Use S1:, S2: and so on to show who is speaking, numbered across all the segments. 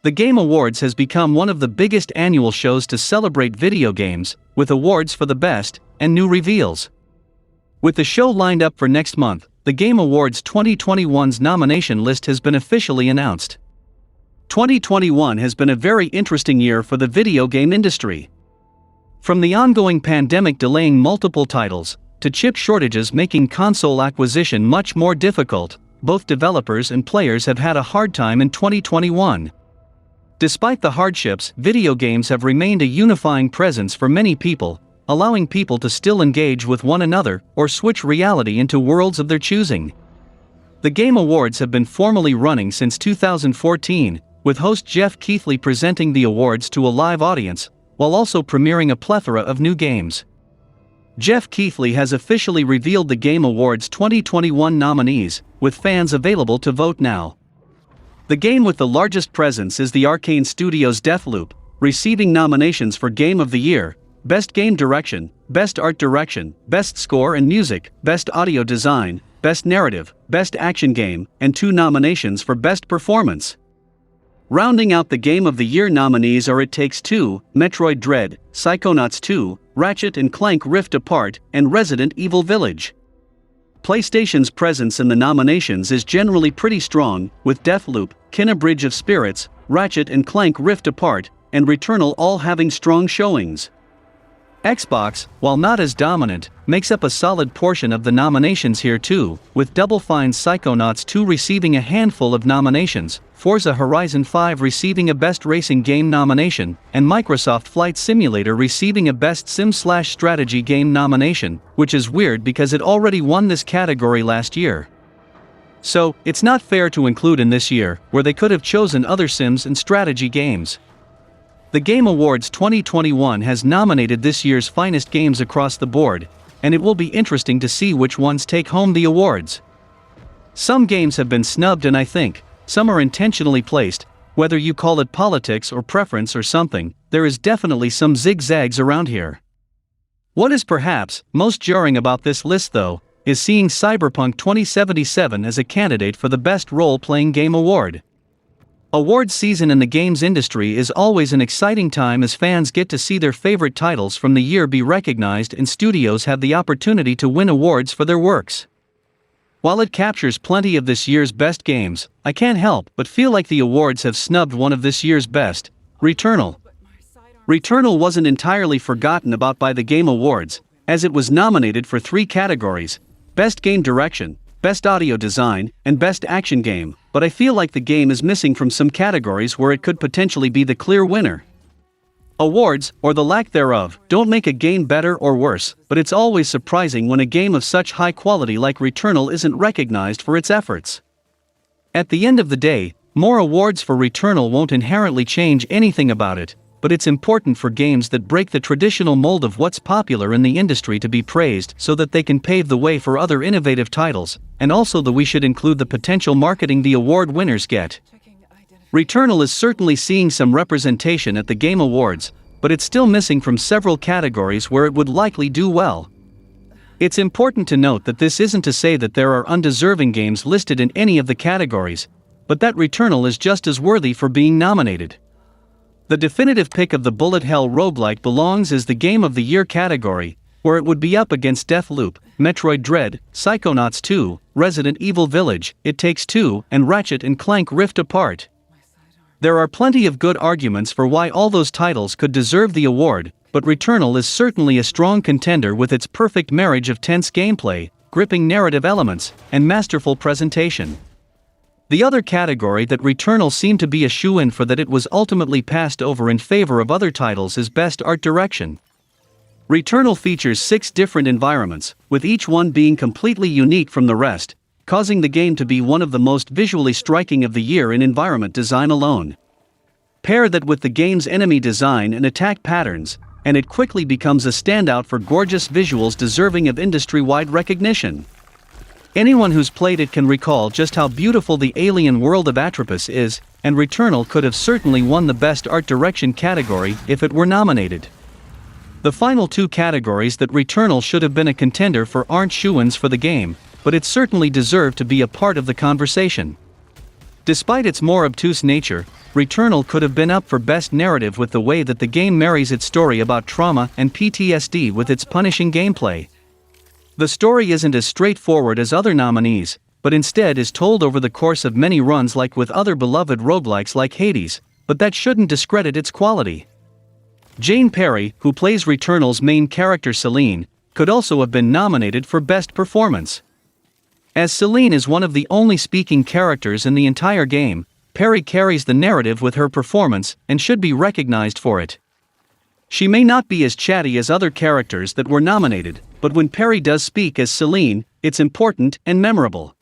S1: The Game Awards has become one of the biggest annual shows to celebrate video games, with awards for the best and new reveals. With the show lined up for next month, the Game Awards 2021's nomination list has been officially announced. 2021 has been a very interesting year for the video game industry. From the ongoing pandemic delaying multiple titles, to chip shortages making console acquisition much more difficult, both developers and players have had a hard time in 2021. Despite the hardships, video games have remained a unifying presence for many people, allowing people to still engage with one another or switch reality into worlds of their choosing. The Game Awards have been formally running since 2014, with host Jeff Keighley presenting the awards to a live audience, while also premiering a plethora of new games. Jeff Keighley has officially revealed the Game Awards 2021 nominees, with fans available to vote now. The game with the largest presence is the Arcane Studios' Deathloop, receiving nominations for Game of the Year, Best Game Direction, Best Art Direction, Best Score and Music, Best Audio Design, Best Narrative, Best Action Game, and 2 nominations for Best Performance. Rounding out the Game of the Year nominees are It Takes Two, Metroid Dread, Psychonauts 2, Ratchet & Clank Rift Apart, and Resident Evil Village. PlayStation's presence in the nominations is generally pretty strong, with Deathloop, Kena Bridge of Spirits, Ratchet & Clank Rift Apart, and Returnal all having strong showings. Xbox, while not as dominant, makes up a solid portion of the nominations here too, with Double Fine's Psychonauts 2 receiving a handful of nominations, Forza Horizon 5 receiving a Best Racing Game nomination, and Microsoft Flight Simulator receiving a Best Sim/Strategy Game nomination, which is weird because it already won this category last year. So, it's not fair to include in this year, where they could have chosen other sims and strategy games. The Game Awards 2021 has nominated this year's finest games across the board, and it will be interesting to see which ones take home the awards. Some games have been snubbed and I think some are intentionally placed. Whether you call it politics or preference or something, there is definitely some zigzags around here. What is perhaps most jarring about this list though, is seeing Cyberpunk 2077 as a candidate for the Best Role-Playing Game Award. Awards season in the games industry is always an exciting time as fans get to see their favorite titles from the year be recognized and studios have the opportunity to win awards for their works. While it captures plenty of this year's best games, I can't help but feel like the awards have snubbed one of this year's best, Returnal. Returnal wasn't entirely forgotten about by the Game Awards, as it was nominated for 3 categories: Best Game Direction, Best Audio Design, and Best Action Game, but I feel like the game is missing from some categories where it could potentially be the clear winner. Awards, or the lack thereof, don't make a game better or worse, but it's always surprising when a game of such high quality like Returnal isn't recognized for its efforts. At the end of the day, more awards for Returnal won't inherently change anything about it, but it's important for games that break the traditional mold of what's popular in the industry to be praised so that they can pave the way for other innovative titles, and also that we should include the potential marketing the award winners get. Returnal is certainly seeing some representation at the Game Awards, but it's still missing from several categories where it would likely do well. It's important to note that this isn't to say that there are undeserving games listed in any of the categories, but that Returnal is just as worthy for being nominated. The definitive pick of the bullet hell roguelike belongs as the Game of the Year category, where it would be up against Deathloop, Metroid Dread, Psychonauts 2, Resident Evil Village, It Takes Two, and Ratchet & Clank Rift Apart. There are plenty of good arguments for why all those titles could deserve the award, but Returnal is certainly a strong contender with its perfect marriage of tense gameplay, gripping narrative elements, and masterful presentation. The other category that Returnal seemed to be a shoo-in for that it was ultimately passed over in favor of other titles is Best Art Direction. Returnal features 6 different environments, with each one being completely unique from the rest, causing the game to be one of the most visually striking of the year in environment design alone. Pair that with the game's enemy design and attack patterns, and it quickly becomes a standout for gorgeous visuals deserving of industry-wide recognition. Anyone who's played it can recall just how beautiful the alien world of Atropos is, and Returnal could have certainly won the Best Art Direction category if it were nominated. The final 2 categories that Returnal should have been a contender for aren't shoo-ins for the game, but it certainly deserved to be a part of the conversation. Despite its more obtuse nature, Returnal could have been up for Best Narrative with the way that the game marries its story about trauma and PTSD with its punishing gameplay. The story isn't as straightforward as other nominees, but instead is told over the course of many runs like with other beloved roguelikes like Hades, but that shouldn't discredit its quality. Jane Perry, who plays Returnal's main character Celine, could also have been nominated for Best Performance. As Celine is one of the only speaking characters in the entire game, Perry carries the narrative with her performance and should be recognized for it. She may not be as chatty as other characters that were nominated, but when Perry does speak as Celine, it's important and memorable.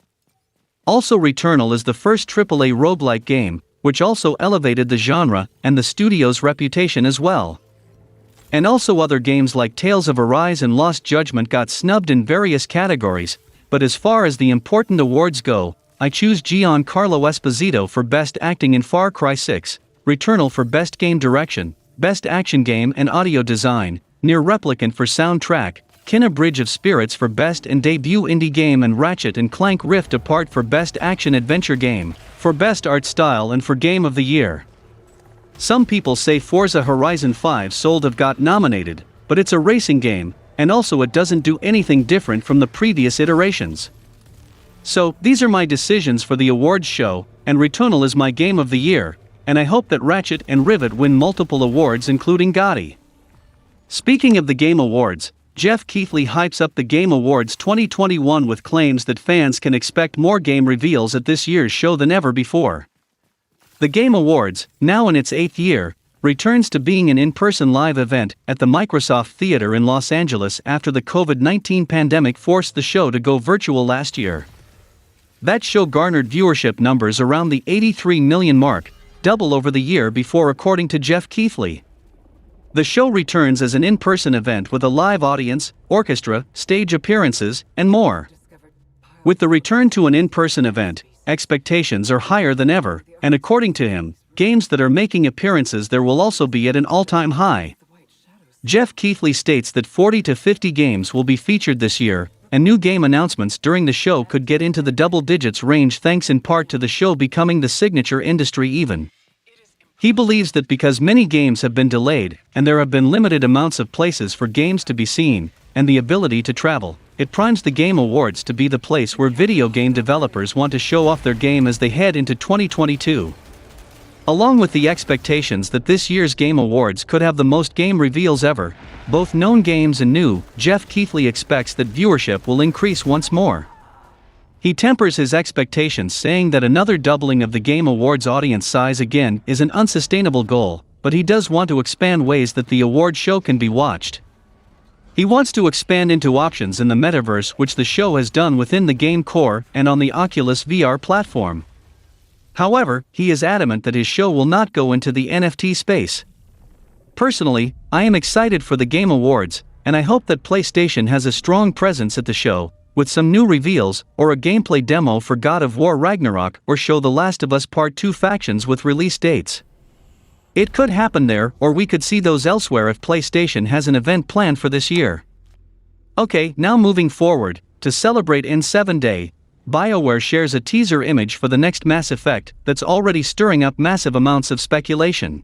S1: Also, Returnal is the first AAA roguelike game, which also elevated the genre and the studio's reputation as well. And also other games like Tales of Arise and Lost Judgment got snubbed in various categories, but as far as the important awards go, I choose Giancarlo Esposito for Best Acting in Far Cry 6, Returnal for Best Game Direction, Best Action Game and Audio Design, Nier Replicant for Soundtrack, Kena Bridge of Spirits for Best and Debut Indie Game, and Ratchet & Clank Rift Apart for Best Action Adventure Game, for Best Art Style and for Game of the Year. Some people say Forza Horizon 5 Sold have got nominated, but it's a racing game, and also it doesn't do anything different from the previous iterations. So, these are my decisions for the awards show, and Returnal is my Game of the Year, and I hope that Ratchet and Rivet win multiple awards including GOTY. Speaking of the Game Awards, Jeff Keighley hypes up the Game Awards 2021 with claims that fans can expect more game reveals at this year's show than ever before. The Game Awards, now in its 8th year, returns to being an in-person live event at the Microsoft Theater in Los Angeles after the COVID-19 pandemic forced the show to go virtual last year. That show garnered viewership numbers around the 83 million mark, double over the year before, according to Jeff Keighley. The show returns as an in-person event with a live audience, orchestra, stage appearances, and more. With the return to an in-person event, expectations are higher than ever, and according to him, games that are making appearances there will also be at an all-time high. Jeff Keighley states that 40 to 50 games will be featured this year, and new game announcements during the show could get into the double digits range thanks in part to the show becoming the signature industry event. He believes that because many games have been delayed, and there have been limited amounts of places for games to be seen, and the ability to travel, it primes the Game Awards to be the place where video game developers want to show off their game as they head into 2022. Along with the expectations that this year's Game Awards could have the most game reveals ever, both known games and new, Jeff Keighley expects that viewership will increase once more. He tempers his expectations, saying that another doubling of the Game Awards audience size again is an unsustainable goal, but he does want to expand ways that the award show can be watched. He wants to expand into options in the metaverse, which the show has done within the game core and on the Oculus VR platform. However, he is adamant that his show will not go into the NFT space. Personally, I am excited for the Game Awards, and I hope that PlayStation has a strong presence at the show, with some new reveals, or a gameplay demo for God of War Ragnarok, or show The Last of Us Part 2 factions with release dates. It could happen there, or we could see those elsewhere if PlayStation has an event planned for this year. Okay, now moving forward, to celebrate N7 Day, BioWare shares a teaser image for the next Mass Effect that's already stirring up massive amounts of speculation.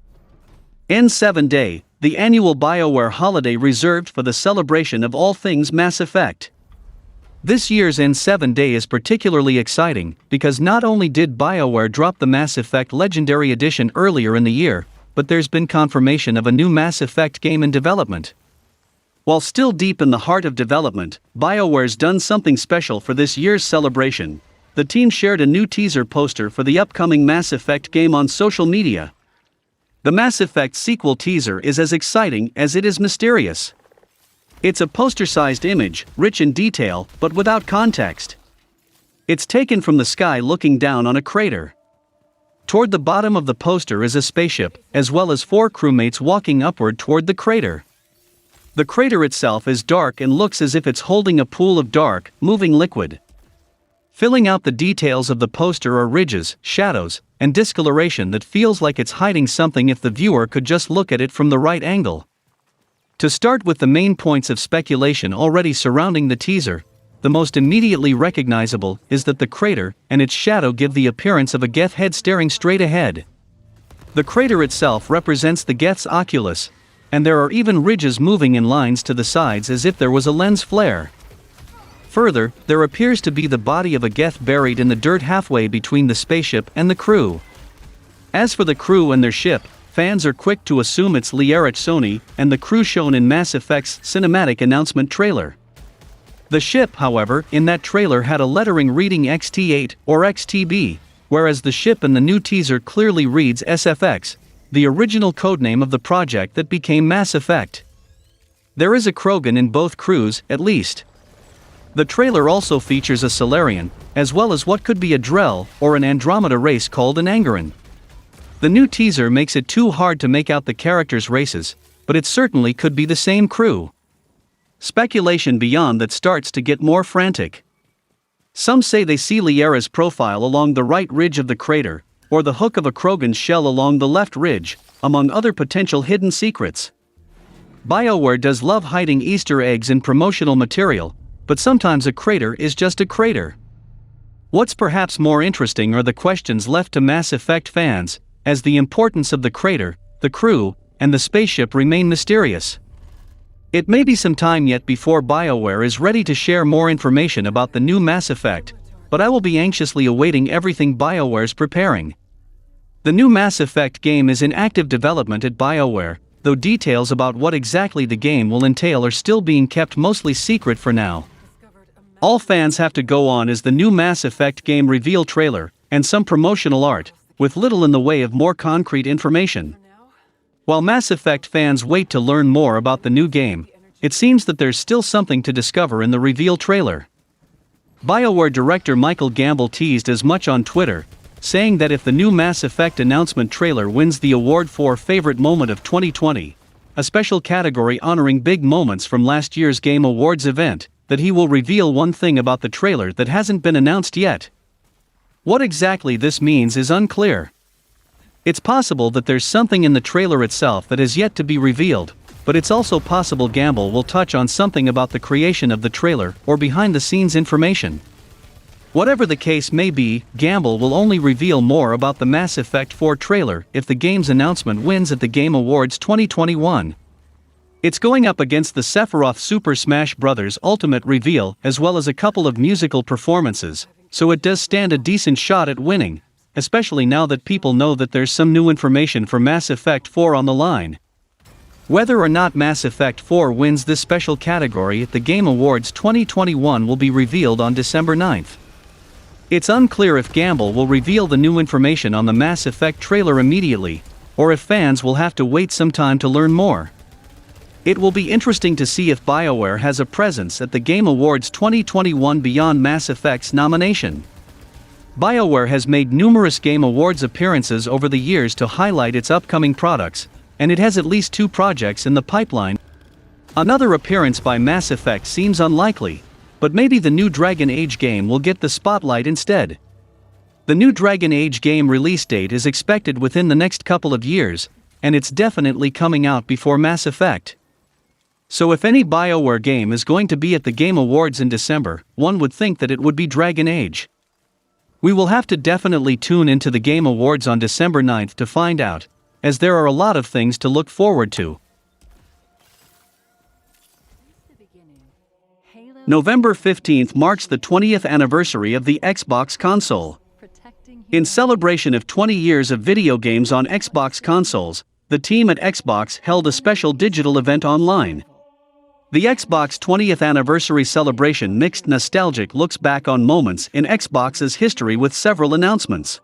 S1: N7 Day, the annual BioWare holiday reserved for the celebration of all things Mass Effect. This year's N7 Day is particularly exciting because not only did BioWare drop the Mass Effect Legendary Edition earlier in the year, but there's been confirmation of a new Mass Effect game in development. While still deep in the heart of development, BioWare's done something special for this year's celebration. The team shared a new teaser poster for the upcoming Mass Effect game on social media. The Mass Effect sequel teaser is as exciting as it is mysterious. It's a poster-sized image, rich in detail, but without context. It's taken from the sky looking down on a crater. Toward the bottom of the poster is a spaceship, as well as 4 crewmates walking upward toward the crater. The crater itself is dark and looks as if it's holding a pool of dark, moving liquid. Filling out the details of the poster are ridges, shadows, and discoloration that feels like it's hiding something if the viewer could just look at it from the right angle. To start with the main points of speculation already surrounding the teaser, the most immediately recognizable is that the crater and its shadow give the appearance of a Geth head staring straight ahead. The crater itself represents the Geth's oculus, and there are even ridges moving in lines to the sides as if there was a lens flare. Further, there appears to be the body of a Geth buried in the dirt halfway between the spaceship and the crew. As for the crew and their ship, fans are quick to assume it's Liara Sony and the crew shown in Mass Effect's cinematic announcement trailer. The ship, however, in that trailer had a lettering reading XT8 or XTB, whereas the ship in the new teaser clearly reads SFX, the original codename of the project that became Mass Effect. There is a Krogan in both crews, at least. The trailer also features a Solarian, as well as what could be a Drell or an Andromeda race called an Angaran. The new teaser makes it too hard to make out the characters' races, but it certainly could be the same crew. Speculation beyond that starts to get more frantic. Some say they see Liara's profile along the right ridge of the crater, or the hook of a Krogan's shell along the left ridge, among other potential hidden secrets. BioWare does love hiding Easter eggs in promotional material, but sometimes a crater is just a crater. What's perhaps more interesting are the questions left to Mass Effect fans, as the importance of the crater, the crew, and the spaceship remain mysterious. It may be some time yet before BioWare is ready to share more information about the new Mass Effect, but I will be anxiously awaiting everything BioWare's preparing. The new Mass Effect game is in active development at BioWare, though details about what exactly the game will entail are still being kept mostly secret for now. All fans have to go on is the new Mass Effect game reveal trailer, and some promotional art, with little in the way of more concrete information. While Mass Effect fans wait to learn more about the new game, it seems that there's still something to discover in the reveal trailer. BioWare director Michael Gambel teased as much on Twitter, saying that if the new Mass Effect announcement trailer wins the award for Favorite Moment of 2020, a special category honoring big moments from last year's Game Awards event, that he will reveal one thing about the trailer that hasn't been announced yet. What exactly this means is unclear. It's possible that there's something in the trailer itself that has yet to be revealed, but it's also possible Gambel will touch on something about the creation of the trailer or behind-the-scenes information. Whatever the case may be, Gambel will only reveal more about the Mass Effect 4 trailer if the game's announcement wins at the Game Awards 2021. It's going up against the Sephiroth Super Smash Bros. Ultimate reveal as well as a couple of musical performances, so it does stand a decent shot at winning, especially now that people know that there's some new information for Mass Effect 4 on the line. Whether or not Mass Effect 4 wins this special category at the Game Awards 2021 will be revealed on December 9th. It's unclear if Gambel will reveal the new information on the Mass Effect trailer immediately, or if fans will have to wait some time to learn more. It will be interesting to see if BioWare has a presence at the Game Awards 2021 beyond Mass Effect's nomination. BioWare has made numerous Game Awards appearances over the years to highlight its upcoming products, and it has at least 2 projects in the pipeline. Another appearance by Mass Effect seems unlikely, but maybe the new Dragon Age game will get the spotlight instead. The new Dragon Age game release date is expected within the next couple of years, and it's definitely coming out before Mass Effect. So if any BioWare game is going to be at the Game Awards in December, one would think that it would be Dragon Age. We will have to definitely tune into the Game Awards on December 9th to find out, as there are a lot of things to look forward to. November 15th marks the 20th anniversary of the Xbox console. In celebration of 20 years of video games on Xbox consoles, the team at Xbox held a special digital event online. The Xbox 20th anniversary celebration mixed nostalgic looks back on moments in Xbox's history with several announcements.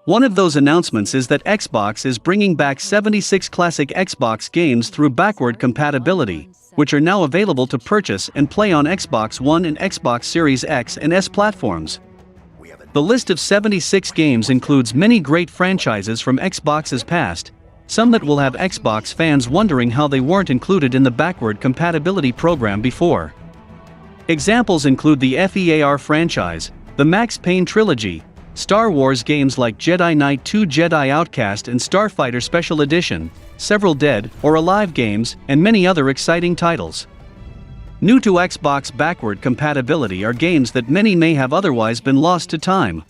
S1: One of those announcements is that Xbox is bringing back 76 classic Xbox games through backward compatibility, which are now available to purchase and play on Xbox One and Xbox Series X and S platforms. The list of 76 games includes many great franchises from Xbox's past, some that will have Xbox fans wondering how they weren't included in the backward compatibility program before. Examples include the FEAR franchise, the Max Payne trilogy, Star Wars games like Jedi Knight 2, Jedi Outcast and Starfighter Special Edition, several Dead or Alive games, and many other exciting titles. New to Xbox backward compatibility are games that many may have otherwise been lost to time.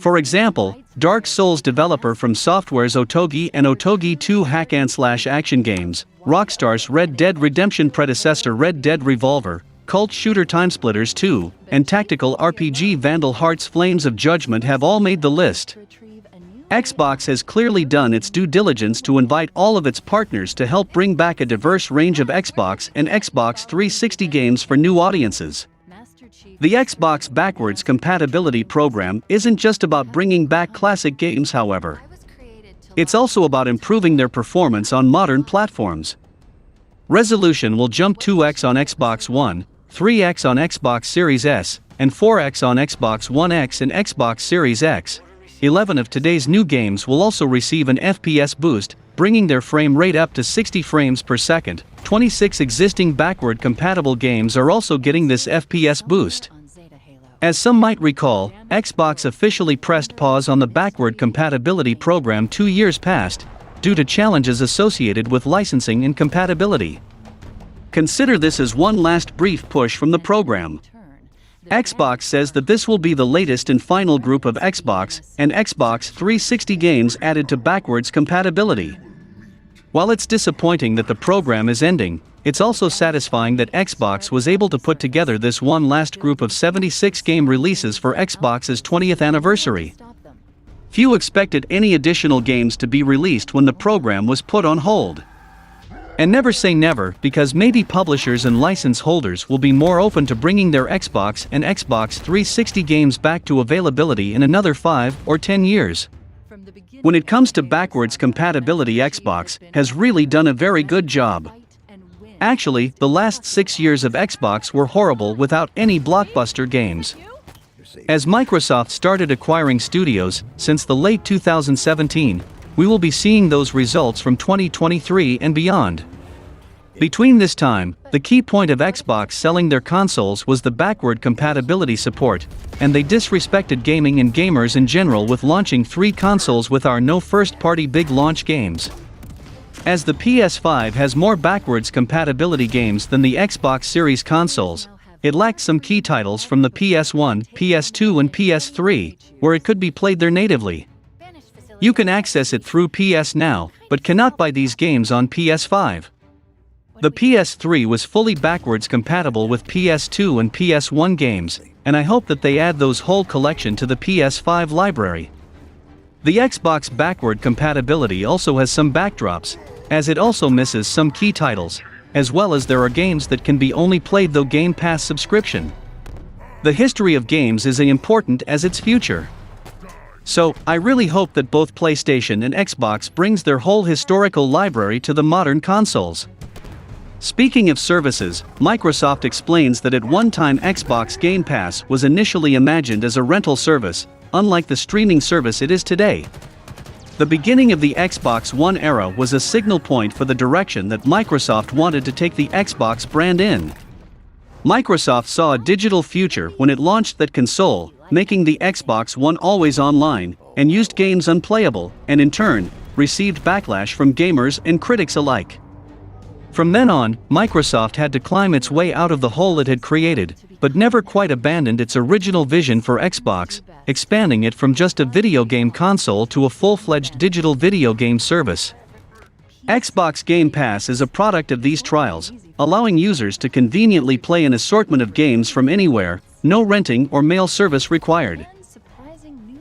S1: For example, Dark Souls developer From Software's Otogi and Otogi 2 hack-and-slash-action games, Rockstar's Red Dead Redemption predecessor Red Dead Revolver, cult shooter Timesplitters 2, and tactical RPG Vandal Hearts Flames of Judgment have all made the list. Xbox has clearly done its due diligence to invite all of its partners to help bring back a diverse range of Xbox and Xbox 360 games for new audiences. The Xbox Backwards Compatibility program isn't just about bringing back classic games, however. It's also about improving their performance on modern platforms. Resolution will jump 2x on Xbox One, 3x on Xbox Series S, and 4x on Xbox One X and Xbox Series X. 11 of today's new games will also receive an FPS boost, bringing their frame rate up to 60 frames per second. 26 existing backward compatible games are also getting this FPS boost. As some might recall, Xbox officially pressed pause on the backward compatibility program 2 years past, due to challenges associated with licensing and compatibility. Consider this as one last brief push from the program. Xbox says that this will be the latest and final group of Xbox and Xbox 360 games added to backwards compatibility. While it's disappointing that the program is ending, it's also satisfying that Xbox was able to put together this one last group of 76 game releases for Xbox's 20th anniversary. Few expected any additional games to be released when the program was put on hold. And never say never, because maybe publishers and license holders will be more open to bringing their Xbox and Xbox 360 games back to availability in another 5 or 10 years. When it comes to backwards compatibility, Xbox has really done a very good job. Actually, the last 6 years of Xbox were horrible without any blockbuster games. As Microsoft started acquiring studios since the late 2017, we will be seeing those results from 2023 and beyond. Between this time, the key point of Xbox selling their consoles was the backward compatibility support, and they disrespected gaming and gamers in general with launching 3 consoles with our no first-party big launch games. As the PS5 has more backwards compatibility games than the Xbox Series consoles, it lacked some key titles from the PS1, PS2 and PS3, where it could be played there natively. You can access it through PS Now, but cannot buy these games on PS5. The PS3 was fully backwards compatible with PS2 and PS1 games, and I hope that they add those whole collection to the PS5 library. The Xbox backward compatibility also has some backdrops, as it also misses some key titles, as well as there are games that can be only played through Game Pass subscription. The history of games is as important as its future. So, I really hope that both PlayStation and Xbox brings their whole historical library to the modern consoles. Speaking of services, Microsoft explains that at one time Xbox Game Pass was initially imagined as a rental service, unlike the streaming service it is today. The beginning of the Xbox One era was a signal point for the direction that Microsoft wanted to take the Xbox brand in. Microsoft saw a digital future when it launched that console, making the Xbox One always online, and used games unplayable, and in turn, received backlash from gamers and critics alike. From then on, Microsoft had to climb its way out of the hole it had created, but never quite abandoned its original vision for Xbox, expanding it from just a video game console to a full-fledged digital video game service. Xbox Game Pass is a product of these trials, allowing users to conveniently play an assortment of games from anywhere, no renting or mail service required.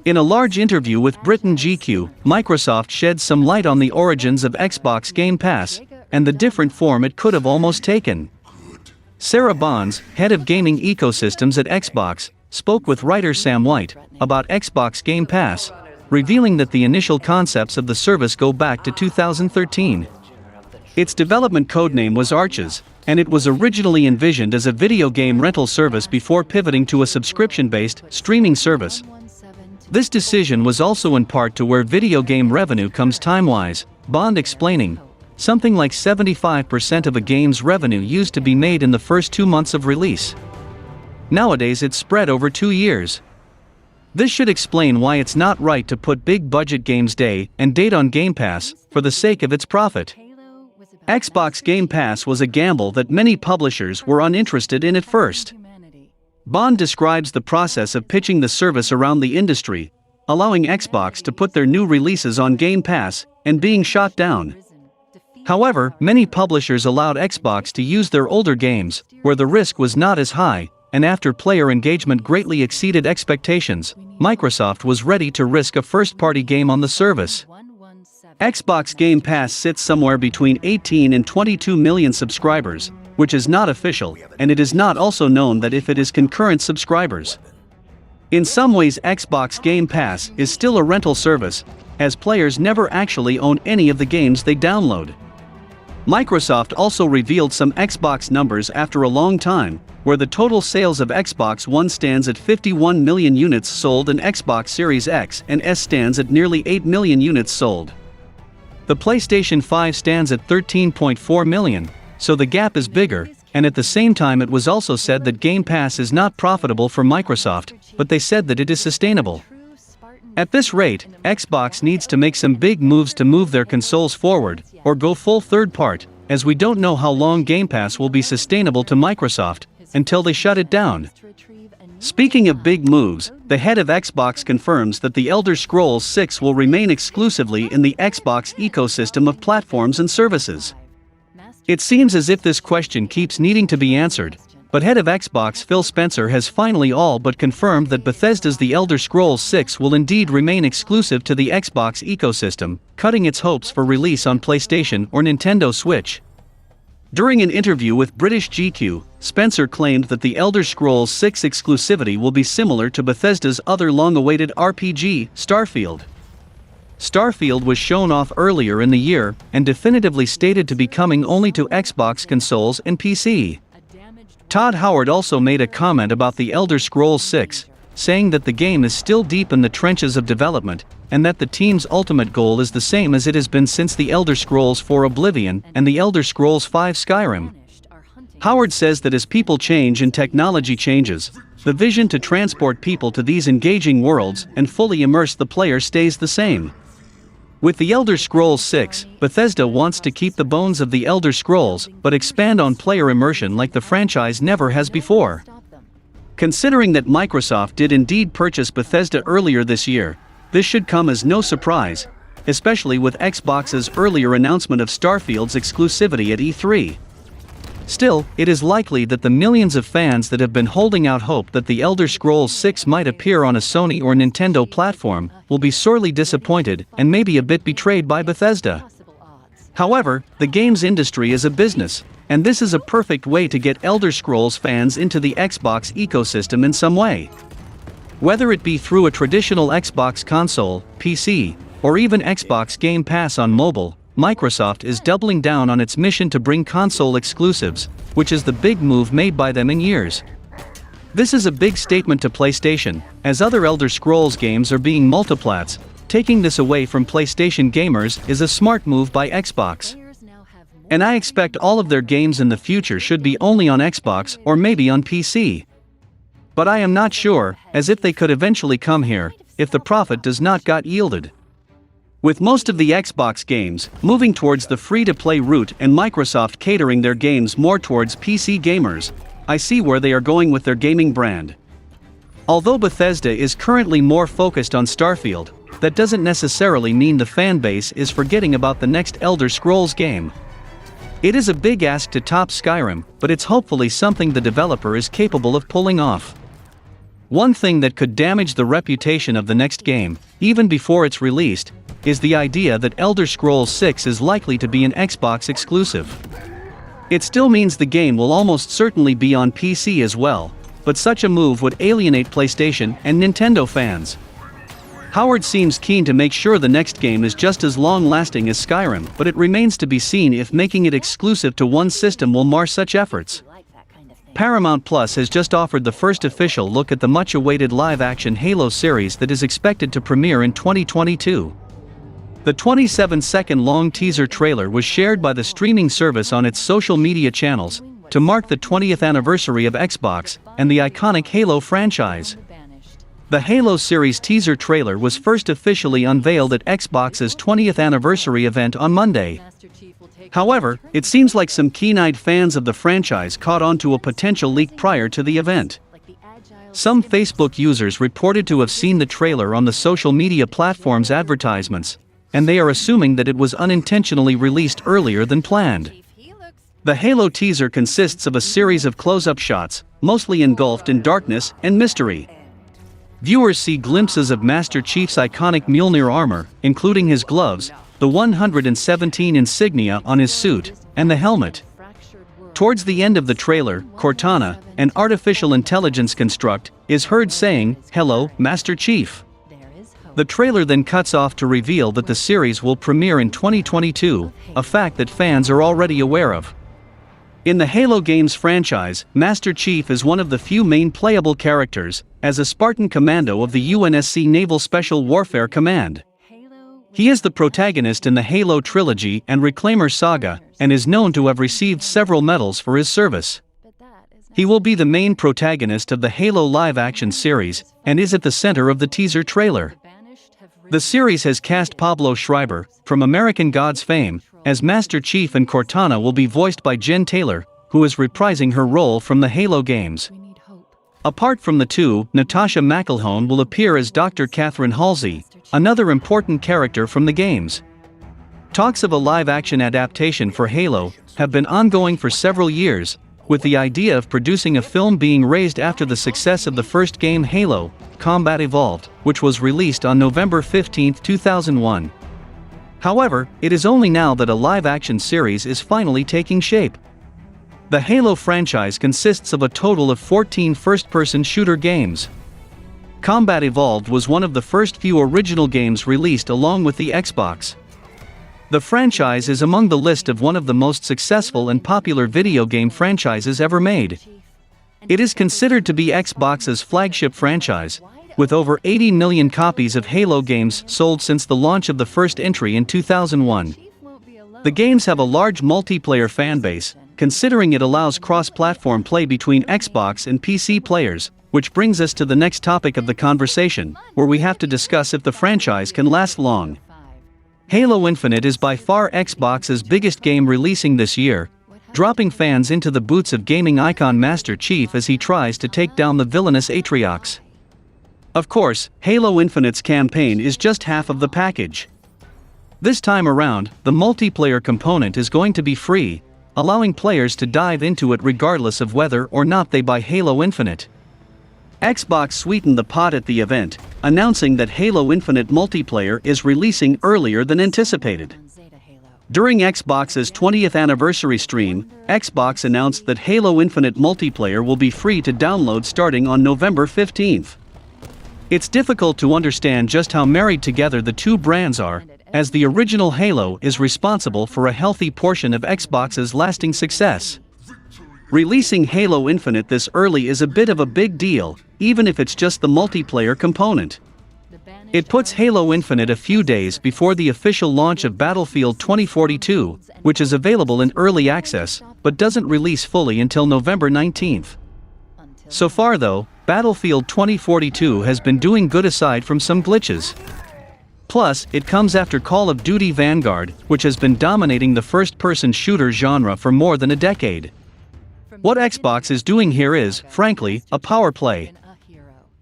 S1: In a large interview with Britain GQ, Microsoft shed some light on the origins of Xbox Game Pass, and the different form it could have almost taken. Sarah Bonds, head of gaming ecosystems at Xbox, spoke with writer Sam White about Xbox Game Pass, revealing that the initial concepts of the service go back to 2013. Its development codename was Arches, and it was originally envisioned as a video game rental service before pivoting to a subscription-based, streaming service. This decision was also in part to where video game revenue comes time-wise, Bond explaining, something like 75% of a game's revenue used to be made in the first 2 months of release. Nowadays it's spread over 2 years. This should explain why it's not right to put big-budget games day and date on Game Pass, for the sake of its profit. Xbox Game Pass was a gamble that many publishers were uninterested in at first. Bond describes the process of pitching the service around the industry, allowing Xbox to put their new releases on Game Pass, and being shot down. However, many publishers allowed Xbox to use their older games, where the risk was not as high, and after player engagement greatly exceeded expectations, Microsoft was ready to risk a first-party game on the service. Xbox Game Pass sits somewhere between 18 and 22 million subscribers, which is not official, and it is not also known that if it is concurrent subscribers. In some ways, Xbox Game Pass is still a rental service, as players never actually own any of the games they download. Microsoft also revealed some Xbox numbers after a long time, where the total sales of Xbox One stands at 51 million units sold and Xbox Series X and S stands at nearly 8 million units sold. The PlayStation 5 stands at 13.4 million, so the gap is bigger, and at the same time it was also said that Game Pass is not profitable for Microsoft, but they said that it is sustainable. At this rate, Xbox needs to make some big moves to move their consoles forward, or go full third part, as we don't know how long Game Pass will be sustainable to Microsoft, until they shut it down. Speaking of big moves, the head of Xbox confirms that The Elder Scrolls 6 will remain exclusively in the Xbox ecosystem of platforms and services. It seems as if this question keeps needing to be answered, but head of Xbox Phil Spencer has finally all but confirmed that Bethesda's The Elder Scrolls 6 will indeed remain exclusive to the Xbox ecosystem, cutting its hopes for release on PlayStation or Nintendo Switch. During an interview with British GQ, Spencer claimed that The Elder Scrolls 6 exclusivity will be similar to Bethesda's other long-awaited RPG, Starfield. Starfield was shown off earlier in the year and definitively stated to be coming only to Xbox consoles and PC. Todd Howard also made a comment about The Elder Scrolls 6, saying that the game is still deep in the trenches of development, and that the team's ultimate goal is the same as it has been since The Elder Scrolls 4 Oblivion and The Elder Scrolls 5 Skyrim. Howard says that as people change and technology changes, the vision to transport people to these engaging worlds and fully immerse the player stays the same. With The Elder Scrolls 6, Bethesda wants to keep the bones of The Elder Scrolls, but expand on player immersion like the franchise never has before. Considering that Microsoft did indeed purchase Bethesda earlier this year, this should come as no surprise, especially with Xbox's earlier announcement of Starfield's exclusivity at E3. Still, it is likely that the millions of fans that have been holding out hope that The Elder Scrolls 6 might appear on a Sony or Nintendo platform will be sorely disappointed and maybe a bit betrayed by Bethesda. However, the games industry is a business, and this is a perfect way to get Elder Scrolls fans into the Xbox ecosystem in some way. Whether it be through a traditional Xbox console, PC, or even Xbox Game Pass on mobile, Microsoft is doubling down on its mission to bring console exclusives, which is the big move made by them in years. This is a big statement to PlayStation, as other Elder Scrolls games are being multiplats. Taking this away from PlayStation gamers is a smart move by Xbox. And I expect all of their games in the future should be only on Xbox or maybe on PC. But I am not sure, as if they could eventually come here, if the profit does not got yielded. With most of the Xbox games moving towards the free-to-play route and Microsoft catering their games more towards PC gamers, I see where they are going with their gaming brand. Although Bethesda is currently more focused on Starfield, that doesn't necessarily mean the fanbase is forgetting about the next Elder Scrolls game. It is a big ask to top Skyrim, but it's hopefully something the developer is capable of pulling off. One thing that could damage the reputation of the next game, even before it's released, is the idea that Elder Scrolls 6 is likely to be an Xbox exclusive. It still means the game will almost certainly be on PC as well, but such a move would alienate PlayStation and Nintendo fans. Howard seems keen to make sure the next game is just as long-lasting as Skyrim, but it remains to be seen if making it exclusive to one system will mar such efforts. Paramount Plus has just offered the first official look at the much-awaited live-action Halo series that is expected to premiere in 2022. The 27-second long teaser trailer was shared by the streaming service on its social media channels to mark the 20th anniversary of Xbox and the iconic Halo franchise. The Halo series teaser trailer was first officially unveiled at Xbox's 20th anniversary event on Monday. However, it seems like some keen-eyed fans of the franchise caught on to a potential leak prior to the event. Some Facebook users reported to have seen the trailer on the social media platform's advertisements, and they are assuming that it was unintentionally released earlier than planned. The Halo teaser consists of a series of close-up shots, mostly engulfed in darkness and mystery. Viewers see glimpses of Master Chief's iconic Mjolnir armor, including his gloves, the 117 insignia on his suit, and the helmet. Towards the end of the trailer, Cortana, an artificial intelligence construct, is heard saying, "Hello, Master Chief." The trailer then cuts off to reveal that the series will premiere in 2022, a fact that fans are already aware of. In the Halo games franchise, Master Chief is one of the few main playable characters, as a Spartan commando of the UNSC Naval Special Warfare Command. He is the protagonist in the Halo trilogy and Reclaimer saga, and is known to have received several medals for his service. He will be the main protagonist of the Halo live-action series, and is at the center of the teaser trailer. The series has cast Pablo Schreiber, from American Gods fame, as Master Chief, and Cortana will be voiced by Jen Taylor, who is reprising her role from the Halo games. Apart from the two, Natasha McElhone will appear as Dr. Catherine Halsey, another important character from the games. Talks of a live-action adaptation for Halo have been ongoing for several years, with the idea of producing a film being raised after the success of the first game Halo, Combat Evolved, which was released on November 15, 2001. However, it is only now that a live-action series is finally taking shape. The Halo franchise consists of a total of 14 first-person shooter games. Combat Evolved was one of the first few original games released along with the Xbox. The franchise is among the list of one of the most successful and popular video game franchises ever made. It is considered to be Xbox's flagship franchise, with over 80 million copies of Halo games sold since the launch of the first entry in 2001. The games have a large multiplayer fanbase, considering it allows cross-platform play between Xbox and PC players, which brings us to the next topic of the conversation, where we have to discuss if the franchise can last long. Halo Infinite is by far Xbox's biggest game releasing this year, dropping fans into the boots of gaming icon Master Chief as he tries to take down the villainous Atriox. Of course, Halo Infinite's campaign is just half of the package. This time around, the multiplayer component is going to be free, allowing players to dive into it regardless of whether or not they buy Halo Infinite. Xbox sweetened the pot at the event, announcing that Halo Infinite multiplayer is releasing earlier than anticipated. During Xbox's 20th anniversary stream, Xbox announced that Halo Infinite multiplayer will be free to download starting on November 15th. It's difficult to understand just how married together the two brands are, as the original Halo is responsible for a healthy portion of Xbox's lasting success. Releasing Halo Infinite this early is a bit of a big deal, even if it's just the multiplayer component. It puts Halo Infinite a few days before the official launch of Battlefield 2042, which is available in early access, but doesn't release fully until November 19th. So far though, Battlefield 2042 has been doing good aside from some glitches. Plus, it comes after Call of Duty Vanguard, which has been dominating the first-person shooter genre for more than a decade. What Xbox is doing here is, frankly, a power play.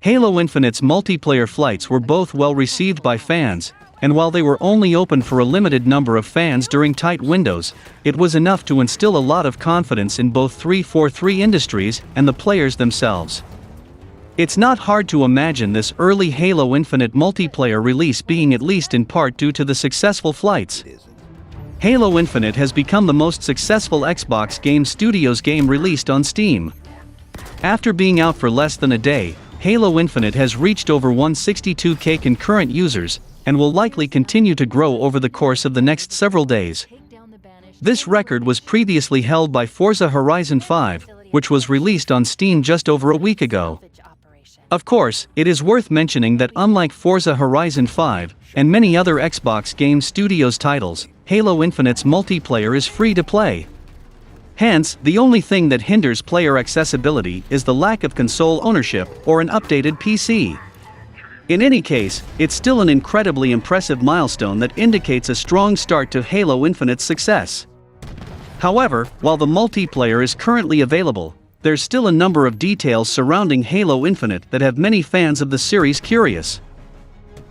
S1: Halo Infinite's multiplayer flights were both well received by fans, and while they were only open for a limited number of fans during tight windows, it was enough to instill a lot of confidence in both 343 Industries and the players themselves. It's not hard to imagine this early Halo Infinite multiplayer release being at least in part due to the successful flights. Halo Infinite has become the most successful Xbox Game Studios game released on Steam. After being out for less than a day, Halo Infinite has reached over 162,000 concurrent users, and will likely continue to grow over the course of the next several days. This record was previously held by Forza Horizon 5, which was released on Steam just over a week ago. Of course, it is worth mentioning that unlike Forza Horizon 5, and many other Xbox Game Studios titles, Halo Infinite's multiplayer is free to play. Hence, the only thing that hinders player accessibility is the lack of console ownership or an updated PC. In any case, it's still an incredibly impressive milestone that indicates a strong start to Halo Infinite's success. However, while the multiplayer is currently available, there's still a number of details surrounding Halo Infinite that have many fans of the series curious.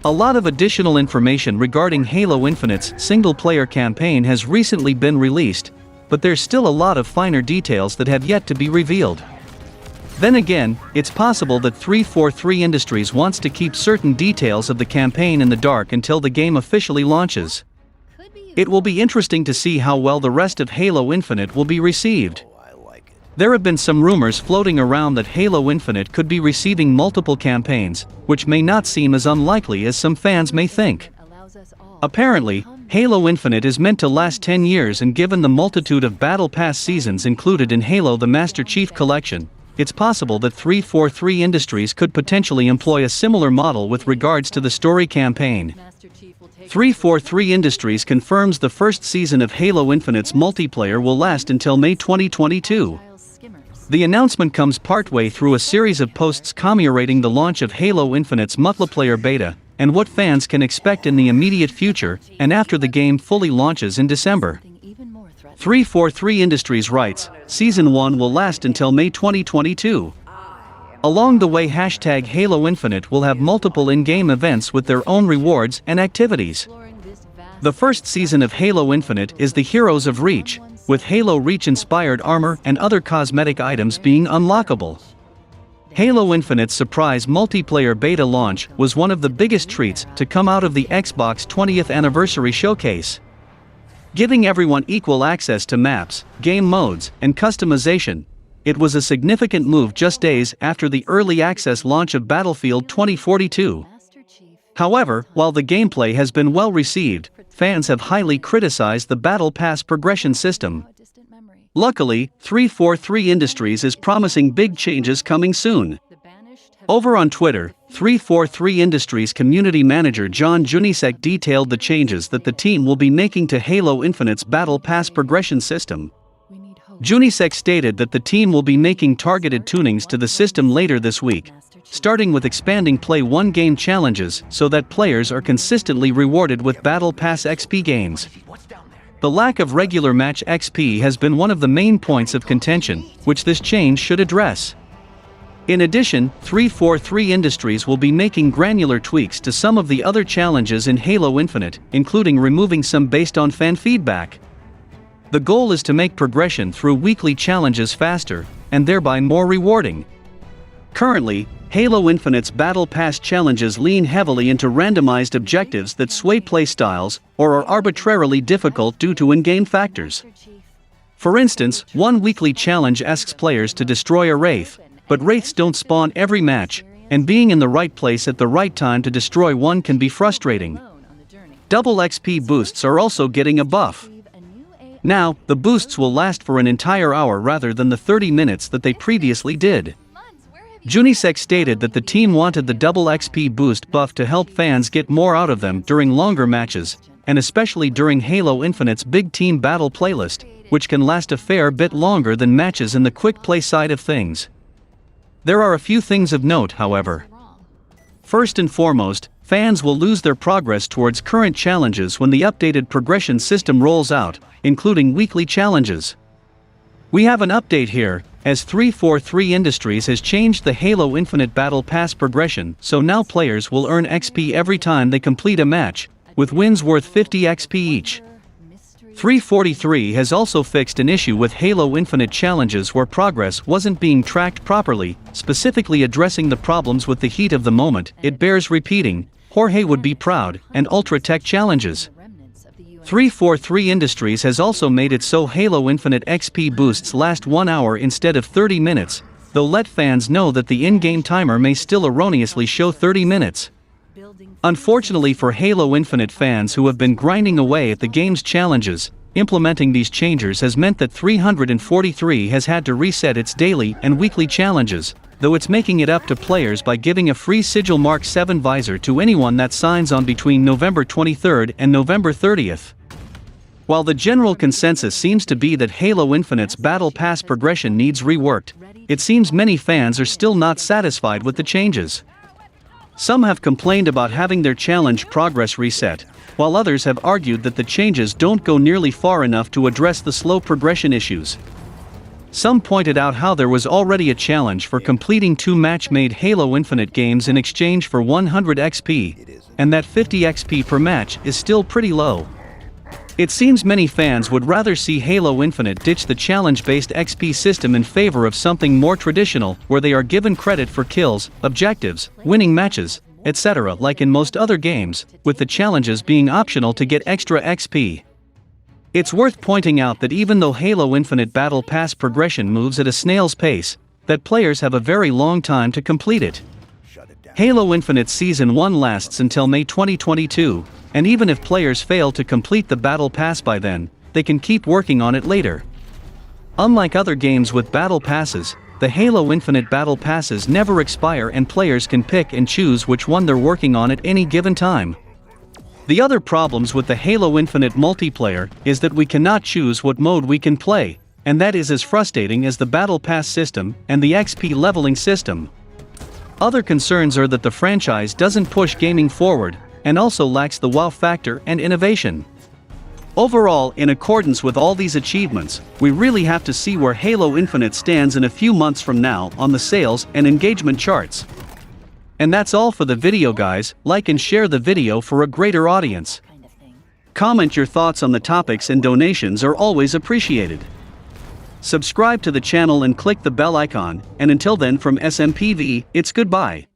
S1: A lot of additional information regarding Halo Infinite's single-player campaign has recently been released, but there's still a lot of finer details that have yet to be revealed. Then again, it's possible that 343 Industries wants to keep certain details of the campaign in the dark until the game officially launches. It will be interesting to see how well the rest of Halo Infinite will be received. There have been some rumors floating around that Halo Infinite could be receiving multiple campaigns, which may not seem as unlikely as some fans may think. Apparently, Halo Infinite is meant to last 10 years, and given the multitude of Battle Pass seasons included in Halo the Master Chief Collection, it's possible that 343 Industries could potentially employ a similar model with regards to the story campaign. 343 Industries confirms the first season of Halo Infinite's multiplayer will last until May 2022. The announcement comes partway through a series of posts commemorating the launch of Halo Infinite's multiplayer beta, and what fans can expect in the immediate future, and after the game fully launches in December. 343 Industries writes, Season 1 will last until May 2022. Along the way, #Halo Infinite will have multiple in-game events with their own rewards and activities. The first season of Halo Infinite is the Heroes of Reach, with Halo Reach-inspired armor and other cosmetic items being unlockable. Halo Infinite's surprise multiplayer beta launch was one of the biggest treats to come out of the Xbox 20th Anniversary Showcase. Giving everyone equal access to maps, game modes, and customization, it was a significant move just days after the early access launch of Battlefield 2042. However, while the gameplay has been well received, fans have highly criticized the Battle Pass progression system. Luckily, 343 Industries is promising big changes coming soon. Over on Twitter, 343 Industries community manager John Junisek detailed the changes that the team will be making to Halo Infinite's Battle Pass progression system. Junisek stated that the team will be making targeted tunings to the system later this week, starting with expanding Play 1 game challenges so that players are consistently rewarded with Battle Pass XP gains. The lack of regular match XP has been one of the main points of contention, which this change should address. In addition, 343 Industries will be making granular tweaks to some of the other challenges in Halo Infinite, including removing some based on fan feedback. The goal is to make progression through weekly challenges faster, and thereby more rewarding. Currently, Halo Infinite's Battle Pass challenges lean heavily into randomized objectives that sway playstyles or are arbitrarily difficult due to in-game factors. For instance, one weekly challenge asks players to destroy a Wraith, but Wraiths don't spawn every match, and being in the right place at the right time to destroy one can be frustrating. Double XP boosts are also getting a buff. Now, the boosts will last for an entire hour rather than the 30 minutes that they previously did. Junisek stated that the team wanted the double XP boost buff to help fans get more out of them during longer matches, and especially during Halo Infinite's Big Team Battle playlist, which can last a fair bit longer than matches in the quick play side of things. There are a few things of note, however. First and foremost, fans will lose their progress towards current challenges when the updated progression system rolls out, including weekly challenges. We have an update here, as 343 Industries has changed the Halo Infinite Battle Pass progression, so now players will earn XP every time they complete a match, with wins worth 50 XP each. 343 has also fixed an issue with Halo Infinite challenges where progress wasn't being tracked properly, specifically addressing the problems with the heat of the moment, it bears repeating, Jorge would be proud, and Ultra Tech challenges. 343 Industries has also made it so Halo Infinite XP boosts last 1 hour instead of 30 minutes, though let fans know that the in-game timer may still erroneously show 30 minutes. Unfortunately for Halo Infinite fans who have been grinding away at the game's challenges, implementing these changes has meant that 343 has had to reset its daily and weekly challenges, though it's making it up to players by giving a free Sigil Mark 7 visor to anyone that signs on between November 23rd and November 30th. While the general consensus seems to be that Halo Infinite's Battle Pass progression needs reworked, it seems many fans are still not satisfied with the changes. Some have complained about having their challenge progress reset, while others have argued that the changes don't go nearly far enough to address the slow progression issues. Some pointed out how there was already a challenge for completing 2 match-made Halo Infinite games in exchange for 100 XP, and that 50 XP per match is still pretty low. It seems many fans would rather see Halo Infinite ditch the challenge-based XP system in favor of something more traditional where they are given credit for kills, objectives, winning matches, etc. like in most other games, with the challenges being optional to get extra XP. It's worth pointing out that even though Halo Infinite Battle Pass progression moves at a snail's pace, that players have a very long time to complete it. Halo Infinite Season 1 lasts until May 2022, and even if players fail to complete the Battle Pass by then, they can keep working on it later. Unlike other games with Battle Passes, the Halo Infinite Battle Passes never expire and players can pick and choose which one they're working on at any given time. The other problems with the Halo Infinite multiplayer is that we cannot choose what mode we can play, and that is as frustrating as the Battle Pass system and the XP leveling system. Other concerns are that the franchise doesn't push gaming forward, and also lacks the wow factor and innovation. Overall, in accordance with all these achievements, we really have to see where Halo Infinite stands in a few months from now on the sales and engagement charts. And that's all for the video, guys. Like and share the video for a greater audience. Comment your thoughts on the topics, and donations are always appreciated. Subscribe to the channel and click the bell icon, and until then, from SMPV, it's goodbye.